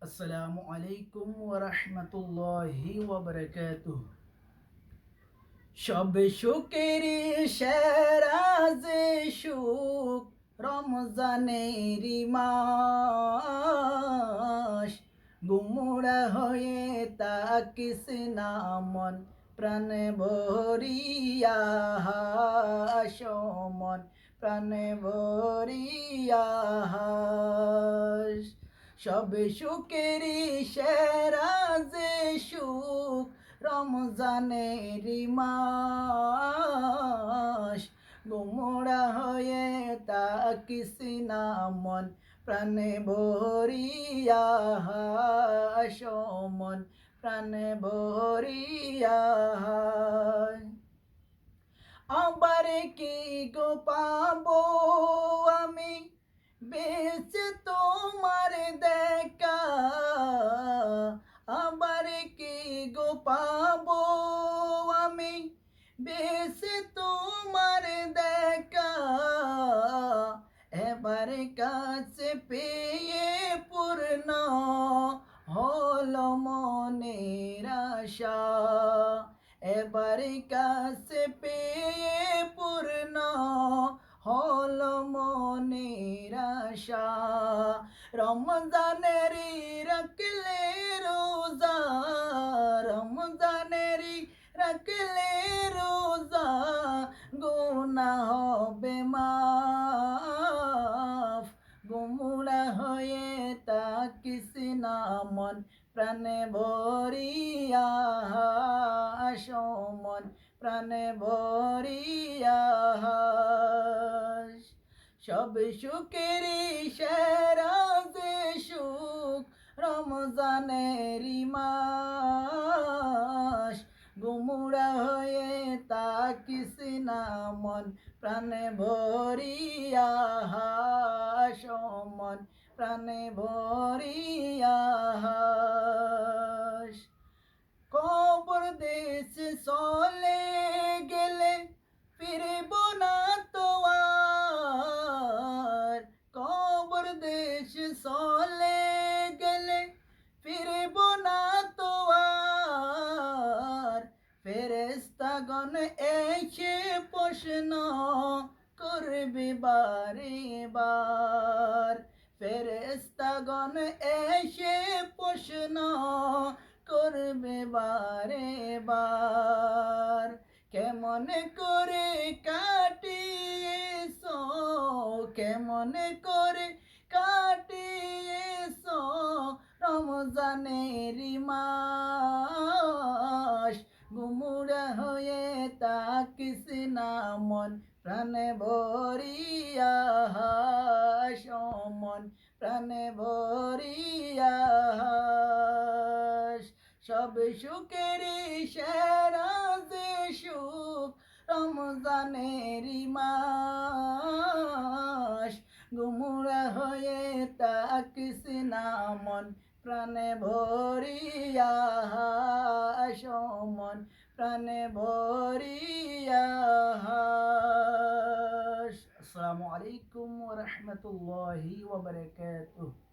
আসসালামু আলাইকুম ওয়া রাহমাতুল্লাহি ওয়া বারাকাতুহু। সব সুখের সেরা যে সুখ রমজানের মাস, গুমরা হয়ে তাকিস না মন প্রাণে ভরিয়া সমন প্রাণে ভরিয়া। সব সুখের সেরা যে সুখ রমজানের মাস, গুমরা হয়ে তাকিস না মন প্রাণে ভরিয়া সমন প্রাণে ভরিয়া। আবার কি গো পাবো আমি বেঁচে তোমার দেখা, আবার কি গো পাবো আমি বেঁচে তোমার দেখা। এবার কাছে পেয়ে পূর্ণ হলো মনের আশা, এবার কাছে পেয়ে পূর্ণ হলো মনের আশা। রমজানের রাখলে রোজা, রমজানের রাখলে রোজা, গুনাহ হবে মাফ। গুমরা হয়ে তাকিস না মন প্রাণে ভরিয়া সমন প্রাণে ভরিয়া। সব সুখের সেরা যে সুখ রমজানের মাস, গুমরা হয়ে তাকিস না মন প্রাণে ভরিয়া সমন প্রাণে ভরিয়া। কবর দেশ চলে গেলে ফিরব না তো আর, কবর দেশ চলে গেলে ফিরব না তো আর। ফেরেশতাগণ এসে প্রশ্ন করবে বারে বার, ফেরেশতাগণ এসে প্রশ্ন করবে বারে বার। কেমন করে কাটিয়েছ, কেমন করে কাটিয়েছ রমজানের মাস। গুমরা হয়ে তাকিস না মন প্রাণে ভরিয়া সমন প্রাণে ভরিয়া। সব সুখের সেরা যে সুখ রমজানের মাস, গুমরা হয়ে তাকিস না মন প্রাণে ভরিয়া সমন প্রাণে ভরিয়া। আসসালামু আলাইকুম ওয়া রাহমাতুল্লাহি ওয়া বারাকাতুহু।